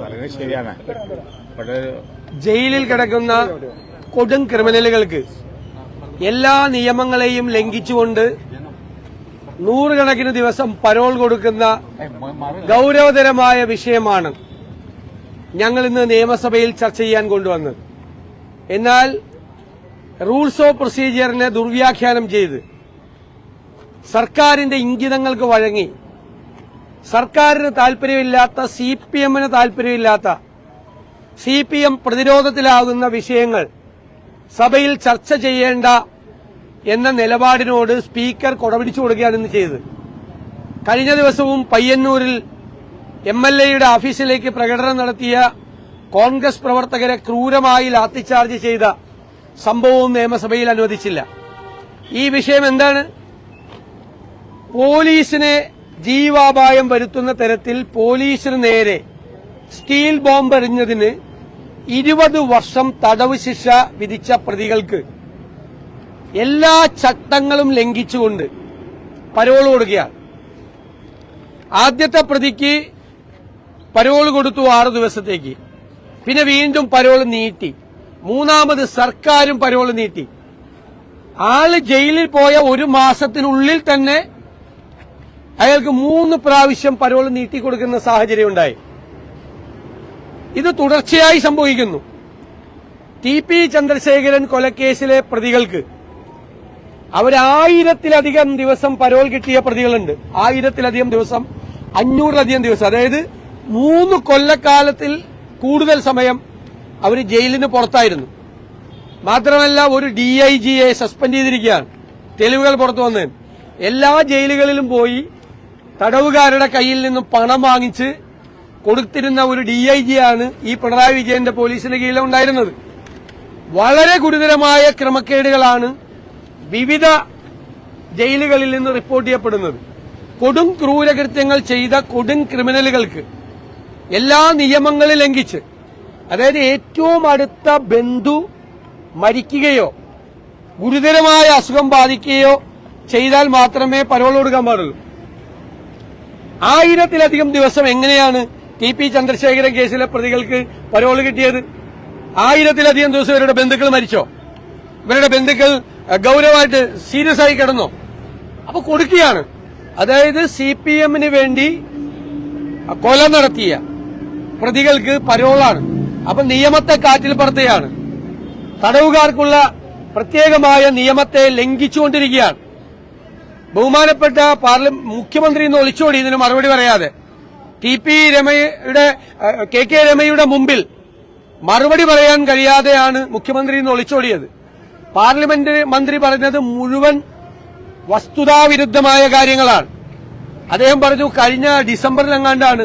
പറയുന്നത് ശരിയാണ്. ജയിലിൽ കിടക്കുന്ന കൊടും ക്രിമിനലുകൾക്ക് എല്ലാ നിയമങ്ങളെയും ലംഘിച്ചുകൊണ്ട് നൂറുകണക്കിന് ദിവസം പരോൾ കൊടുക്കുന്ന ഗൌരവതരമായ വിഷയമാണ് ഞങ്ങൾ ഇന്ന് നിയമസഭയിൽ ചർച്ച ചെയ്യാൻ കൊണ്ടുവന്നത്. എന്നാൽ റൂൾസ് ഓഫ് പ്രൊസീജിയറിനെ ദുർവ്യാഖ്യാനം ചെയ്ത് സർക്കാരിന്റെ ഇംഗിതങ്ങൾക്ക് വഴങ്ങി സർക്കാരിന് താൽപര്യമില്ലാത്ത സിപിഎമ്മിന് താൽപര്യമില്ലാത്ത സിപിഎം പ്രതിരോധത്തിലാകുന്ന വിഷയങ്ങൾ സഭയിൽ ചർച്ച ചെയ്യേണ്ട എന്ന നിലപാടിനോട് സ്പീക്കർ കൊടപിടിച്ചു കൊടുക്കുകയാണ് ഇന്ന് ചെയ്തത്. കഴിഞ്ഞ ദിവസവും പയ്യന്നൂരിൽ എംഎൽഎയുടെ ഓഫീസിലേക്ക് പ്രകടനം നടത്തിയ കോൺഗ്രസ് പ്രവർത്തകരെ ക്രൂരമായി ലാത്തിച്ചാർജ് ചെയ്ത സംഭവവും നിയമസഭയിൽ അനുവദിച്ചില്ല. ഈ വിഷയം എന്താണ്? പോലീസിനെ ജീവാപായം വരുത്തുന്ന തരത്തിൽ പോലീസിന് നേരെ സ്റ്റീൽ ബോംബ് എറിഞ്ഞതിന് 20 വർഷം തടവ് ശിക്ഷ വിധിച്ച പ്രതികൾക്ക് എല്ലാ ചട്ടങ്ങളും ലംഘിച്ചുകൊണ്ട് പരോൾ കൊടുക്കുകയാണ്. ആദ്യത്തെ പ്രതിക്ക് പരോൾ കൊടുത്തു 6 ദിവസത്തേക്ക്. പിന്നെ വീണ്ടും പരോൾ നീട്ടി. മൂന്നാമത് സർക്കാരും പരോൾ നീട്ടി. ആള് ജയിലിൽ പോയ 1 മാസത്തിനുള്ളിൽ തന്നെ അയാൾക്ക് 3 പ്രാവശ്യം പരോൾ നീട്ടിക്കൊടുക്കുന്ന സാഹചര്യം ഉണ്ടായി. ഇത് തുടർച്ചയായി സംഭവിക്കുന്നു. ടി.പി. ചന്ദ്രശേഖരൻ കൊലക്കേസിലെ പ്രതികൾക്ക് അവർ 1000-ലധികം ദിവസം പരോൾ കിട്ടിയ പ്രതികളുണ്ട്. 1000-ലധികം ദിവസം, 500-ലധികം ദിവസം, അതായത് 3 കൊല്ലക്കാലത്തിൽ കൂടുതൽ സമയം അവർ ജയിലിന് പുറത്തായിരുന്നു. മാത്രമല്ല ഒരു ഡിഐജിയെ സസ്പെൻഡ് ചെയ്തിരിക്കുകയാണ്. തെളിവുകൾ പുറത്തു വന്നതിന് എല്ലാ ജയിലുകളിലും പോയി തടവുകാരുടെ കയ്യിൽ നിന്നും പണം വാങ്ങിച്ച് കൊടുത്തിരുന്ന ഒരു ഡിഐജിയാണ് ഈ പിണറായി വിജയന്റെ പോലീസിന്റെ കീഴിൽ ഉണ്ടായിരുന്നത്. വളരെ ഗുരുതരമായ ക്രമക്കേടുകളാണ് വിവിധ ജയിലുകളിൽ നിന്ന് റിപ്പോർട്ട് ചെയ്യപ്പെടുന്നത്. കൊടും ക്രൂരകൃത്യങ്ങൾ ചെയ്ത കൊടും ക്രിമിനലുകൾക്ക് എല്ലാ നിയമങ്ങളും ലംഘിച്ച്, അതായത് ഏറ്റവും അടുത്ത ബന്ധു മരിക്കുകയോ ഗുരുതരമായ അസുഖം ബാധിക്കുകയോ ചെയ്താൽ മാത്രമേ പരോൾ കൊടുക്കാൻ പാടുള്ളൂ. 1000-ലധികം ദിവസം എങ്ങനെയാണ് ടി.പി. ചന്ദ്രശേഖരൻ കേസിലെ പ്രതികൾക്ക് പരോൾ കിട്ടിയത്? 1000-ലധികം ദിവസം ഇവരുടെ ബന്ധുക്കൾ മരിച്ചോ? ഇവരുടെ ബന്ധുക്കൾ ഗൌരവമായിട്ട് സീരിയസ് ആയി കിടന്നോ? അപ്പൊ കൊടുക്കുകയാണ്. അതായത് സിപിഎമ്മിന് വേണ്ടി കൊല നടത്തിയ പ്രതികൾക്ക് പരോളാണ്. അപ്പൊ നിയമത്തെ കാറ്റിൽ പറത്തുകയാണ്. തടവുകാർക്കുള്ള പ്രത്യേകമായ നിയമത്തെ ലംഘിച്ചുകൊണ്ടിരിക്കുകയാണ്. ബഹുമാനപ്പെട്ട മുഖ്യമന്ത്രി ഇന്ന് ഒളിച്ചോടി ഇതിന് മറുപടി പറയാതെ. കെ രമയുടെ മുമ്പിൽ മറുപടി പറയാൻ കഴിയാതെയാണ് മുഖ്യമന്ത്രി ഇന്ന് ഒളിച്ചോടിയത്. പാർലമെന്റ് മന്ത്രി പറഞ്ഞത് മുഴുവൻ വസ്തുതാവിരുദ്ധമായ കാര്യങ്ങളാണ്. അദ്ദേഹം പറഞ്ഞു കഴിഞ്ഞ ഡിസംബറിലെങ്ങാണ്ടാണ്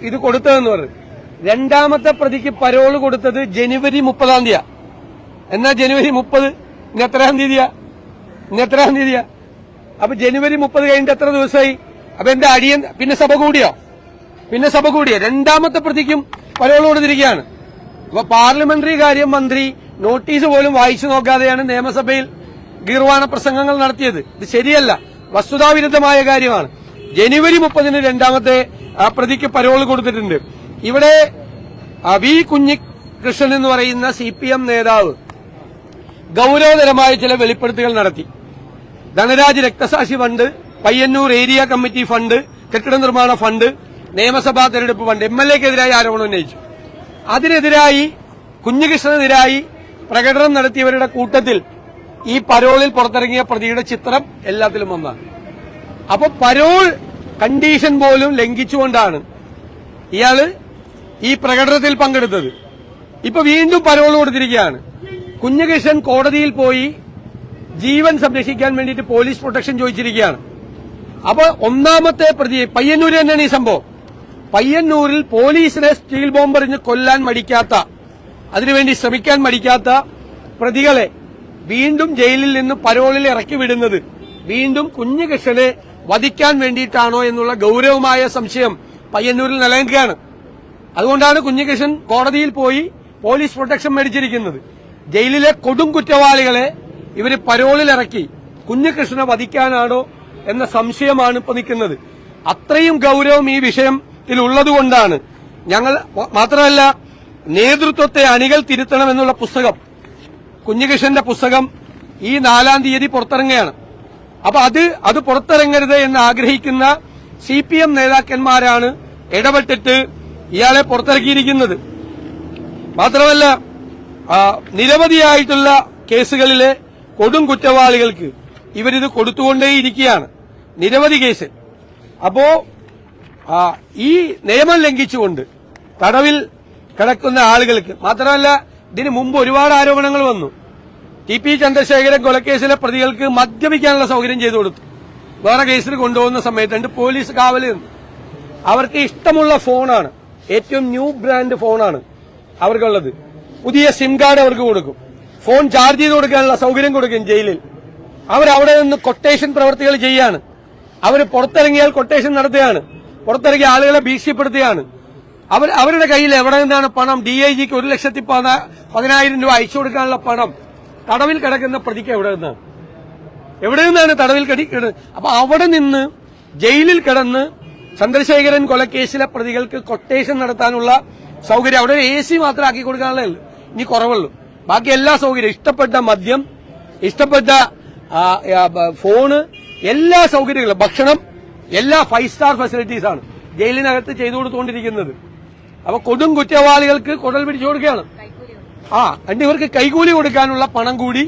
ഇത് കൊടുത്തതെന്ന് പറഞ്ഞു. രണ്ടാമത്തെ പ്രതിക്ക് പരോള് കൊടുത്തത് ജനുവരി 30-ാം തീയതി. എന്നാ ജനുവരി 30 ഇന്ന് എത്രാം തീയതിയാ? അപ്പൊ ജനുവരി 30 കഴിഞ്ഞിട്ട് എത്ര ദിവസമായി? അപ്പൊ എന്റെ അടിയൻ പിന്നെ സഭ കൂടിയോ? രണ്ടാമത്തെ പ്രതിക്കും പരോൾ കൊടുത്തിരിക്കുകയാണ്. അപ്പൊ പാർലമെന്ററി കാര്യം മന്ത്രി നോട്ടീസ് പോലും വായിച്ചു നോക്കാതെയാണ് നിയമസഭയിൽ ഗീർവാണ പ്രസംഗങ്ങൾ നടത്തിയത്. ഇത് ശരിയല്ല, വസ്തുതാവിരുദ്ധമായ കാര്യമാണ്. ജനുവരി 30-ന് രണ്ടാമത്തെ പ്രതിക്ക് പരോൾ കൊടുത്തിട്ടുണ്ട്. ഇവിടെ വി കുഞ്ഞികൃഷ്ണൻ എന്ന് പറയുന്ന സിപിഎം നേതാവ് ഗൌരവതരമായ ചില വെളിപ്പെടുത്തലുകൾ നടത്തി. ധനരാജ് രക്തസാക്ഷി fund, Payyanur area committee fund, കെട്ടിട നിർമ്മാണ ഫണ്ട്, നിയമസഭാ തെരഞ്ഞെടുപ്പ് ഫണ്ട്, എംഎൽഎക്കെതിരായി ആരോപണം ഉന്നയിച്ചു. അതിനെതിരായി കുഞ്ഞികൃഷ്ണനെതിരായി പ്രകടനം നടത്തിയവരുടെ കൂട്ടത്തിൽ ഈ പരോളിൽ പുറത്തിറങ്ങിയ പ്രതിയുടെ ചിത്രം എല്ലാത്തിലും ഒന്നാണ്. അപ്പൊ പരോൾ കണ്ടീഷൻ പോലും ലംഘിച്ചുകൊണ്ടാണ് ഇയാള് ഈ പ്രകടനത്തിൽ പങ്കെടുത്തത്. ഇപ്പൊ വീണ്ടും പരോൾ കൊടുത്തിരിക്കുകയാണ്. കുഞ്ഞികൃഷ്ണൻ കോടതിയിൽ പോയി ജീവൻ സംരക്ഷിക്കാൻ വേണ്ടിയിട്ട് പോലീസ് പ്രൊട്ടക്ഷൻ ചോദിച്ചിരിക്കുകയാണ്. അപ്പൊ ഒന്നാമത്തെ പ്രതി പയ്യന്നൂർ തന്നെയാണ് ഈ സംഭവം. പയ്യന്നൂരിൽ പോലീസിനെ സ്റ്റീൽ ബോംബ് എറിഞ്ഞ് കൊല്ലാൻ മടിക്കാത്ത, അതിനുവേണ്ടി ശ്രമിക്കാൻ മടിക്കാത്ത പ്രതികളെ വീണ്ടും ജയിലിൽ നിന്ന് പരോളിൽ ഇറക്കി വിടുന്നത് വീണ്ടും കുഞ്ഞികൃഷ്ണനെ വധിക്കാൻ വേണ്ടിയിട്ടാണോ എന്നുള്ള ഗൌരവമായ സംശയം പയ്യന്നൂരിൽ നിലനിൽക്കുകയാണ്. അതുകൊണ്ടാണ് കുഞ്ഞികൃഷ്ണൻ കോടതിയിൽ പോയി പോലീസ് പ്രൊട്ടക്ഷൻ മേടിച്ചിരിക്കുന്നത്. ജയിലിലെ കൊടും കുറ്റവാളികളെ ഇവര് പരോളിലിറക്കി കുഞ്ഞികൃഷ്ണനെ വധിക്കാനാണോ എന്ന സംശയമാണ് ഇപ്പൊ നിൽക്കുന്നത്. അത്രയും ഗൌരവം ഈ വിഷയത്തിൽ ഉള്ളതുകൊണ്ടാണ് ഞങ്ങൾ മാത്രമല്ല, നേതൃത്വത്തെ അണികൾ തിരുത്തണമെന്നുള്ള പുസ്തകം, കുഞ്ഞികൃഷ്ണന്റെ പുസ്തകം ഈ 4-ാം തീയതി പുറത്തിറങ്ങുകയാണ്. അപ്പൊ അത് പുറത്തിറങ്ങരുത് എന്ന് ആഗ്രഹിക്കുന്ന CPM നേതാക്കന്മാരാണ് ഇടപെട്ടിട്ട് ഇയാളെ പുറത്തിറക്കിയിരിക്കുന്നത്. മാത്രമല്ല, നിരവധിയായിട്ടുള്ള കേസുകളിലെ കൊടും കുറ്റവാളികൾക്ക് ഇവരിത് കൊടുത്തുകൊണ്ടേയിരിക്കുകയാണ്, നിരവധി കേസ്. അപ്പോ ഈ നിയമം ലംഘിച്ചുകൊണ്ട് തടവിൽ കിടക്കുന്ന ആളുകൾക്ക് മാത്രമല്ല, ഇതിനു മുമ്പ് ഒരുപാട് ആരോപണങ്ങൾ വന്നു. TP ചന്ദ്രശേഖരൻ കൊലക്കേസിലെ പ്രതികൾക്ക് മദ്യപിക്കാനുള്ള സൌകര്യം ചെയ്തു കൊടുത്തു. വേറെ കേസിൽ കൊണ്ടുപോകുന്ന സമയത്ത് പോലീസ് കാവല് നിന്ന് അവർക്ക് ഇഷ്ടമുള്ള ഫോണാണ്, ഏറ്റവും ന്യൂ ബ്രാൻഡ് ഫോണാണ് അവർക്കുള്ളത്. പുതിയ സിം കാർഡ് അവർക്ക് കൊടുക്കും, ഫോൺ ചാർജ് ചെയ്ത് കൊടുക്കാനുള്ള സൌകര്യം കൊടുക്കും ജയിലിൽ. അവരവിടെ നിന്ന് കൊട്ടേഷൻ പ്രവർത്തികൾ ചെയ്യാണ്. അവർ പുറത്തിറങ്ങിയാൽ കൊട്ടേഷൻ നടത്തുകയാണ്, പുറത്തിറങ്ങിയ ആളുകളെ ഭീഷണിപ്പെടുത്തുകയാണ്. അവരുടെ കയ്യിൽ എവിടെ നിന്നാണ് പണം? DIGക്ക് 1,10,000 രൂപ അയച്ചു കൊടുക്കാനുള്ള പണം തടവിൽ കിടക്കുന്ന പ്രതിക്ക് എവിടെ നിന്നാണ് തടവിൽ കിടക്കുന്നത്? അപ്പൊ അവിടെ നിന്ന് ജയിലിൽ കിടന്ന് ചന്ദ്രശേഖരൻ കൊലക്കേസിലെ പ്രതികൾക്ക് കൊട്ടേഷൻ നടത്താനുള്ള സൌകര്യം അവിടെ AC മാത്രം ആക്കി കൊടുക്കാനുള്ളേ ഇനി കുറവുള്ളൂ. ബാക്കി എല്ലാ സൌകര്യം, ഇഷ്ടപ്പെട്ട മദ്യം, ഇഷ്ടപ്പെട്ട ഫോണ്, എല്ലാ സൌകര്യങ്ങളും, ഭക്ഷണം, എല്ലാ 5 സ്റ്റാർ ഫെസിലിറ്റീസാണ് ജയിലിനകത്ത് ചെയ്തു കൊടുത്തുകൊണ്ടിരിക്കുന്നത്. അപ്പൊ കൊടും കുറ്റവാളികൾക്ക് കുടൽ പിടിച്ചു കൊടുക്കുകയാണ്. എന്നിട്ട് ഇവർക്ക് കൈകൂലി കൊടുക്കാനുള്ള പണം കൂടി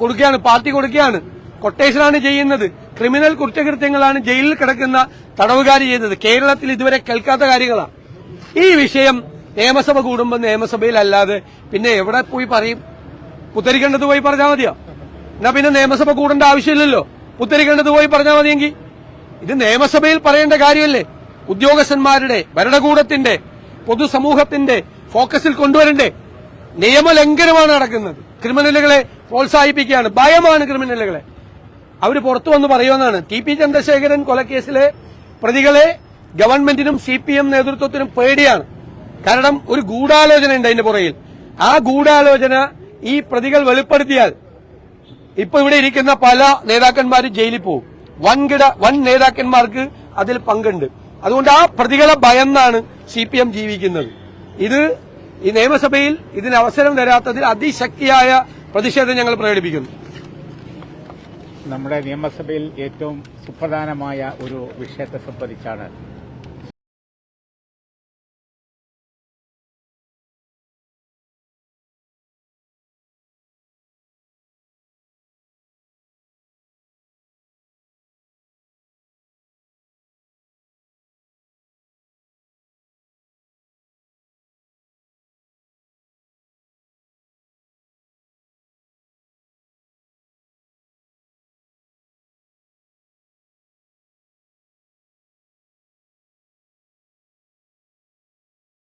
കൊടുക്കുകയാണ്, പാർട്ടി കൊടുക്കുകയാണ്. കൊട്ടേഷനാണ് ചെയ്യുന്നത്. ക്രിമിനൽ കുറ്റകൃത്യങ്ങളാണ് ജയിലിൽ കിടക്കുന്ന തടവുകാർ ചെയ്യുന്നത്. കേരളത്തിൽ ഇതുവരെ കേൾക്കാത്ത കാര്യങ്ങളാണ്. ഈ വിഷയം നിയമസഭ കൂടുമ്പോൾ നിയമസഭയിലല്ലാതെ പിന്നെ എവിടെ പോയി പറയും? പുത്തരിക്കണ്ടത്ത് പോയി പറഞ്ഞാൽ മതിയോ? എന്നാ പിന്നെ നിയമസഭ കൂടേണ്ട ആവശ്യമില്ലല്ലോ. പുത്തരിക്കണ്ടത്ത് പോയി പറഞ്ഞാൽ മതിയെങ്കിൽ ഇത് നിയമസഭയിൽ പറയേണ്ട കാര്യമല്ലേ? ഉദ്യോഗസ്ഥന്മാരുടെ, ഭരണകൂടത്തിന്റെ, പൊതുസമൂഹത്തിന്റെ ഫോക്കസിൽ കൊണ്ടുവരണ്ടേ? നിയമലംഘനമാണ് നടക്കുന്നത്. ക്രിമിനലുകളെ പ്രോത്സാഹിപ്പിക്കുകയാണ്, ഭയമാണ് ക്രിമിനലുകളെ. അവർ പുറത്തു വന്ന് പറയുമെന്നാണ്. TP ചന്ദ്രശേഖരൻ കൊലക്കേസിലെ പ്രതികളെ ഗവൺമെന്റിനും CPM നേതൃത്വത്തിനും പേടിയാണ്. കാരണം ഒരു ഗൂഢാലോചന ഉണ്ട് അതിന്റെ പുറകിൽ. ആ ഗൂഢാലോചന ഈ പ്രതികൾ വെളിപ്പെടുത്തിയാൽ ഇപ്പൊ ഇവിടെ ഇരിക്കുന്ന പല നേതാക്കന്മാരും ജയിലിൽ പോകും. വൻ നേതാക്കന്മാർക്ക് അതിൽ പങ്കുണ്ട്. അതുകൊണ്ട് ആ പ്രതികളെ ഭയന്നാണ് CPM ജീവിക്കുന്നത്. ഈ നിയമസഭയിൽ ഇതിന് അവസരം തരാത്തതിൽ അതിശക്തിയായ പ്രതിഷേധം ഞങ്ങൾ പ്രകടിപ്പിക്കുന്നു. നമ്മുടെ നിയമസഭയിൽ ഏറ്റവും സുപ്രധാനമായ ഒരു വിഷയത്തെ സംബന്ധിച്ചാണ്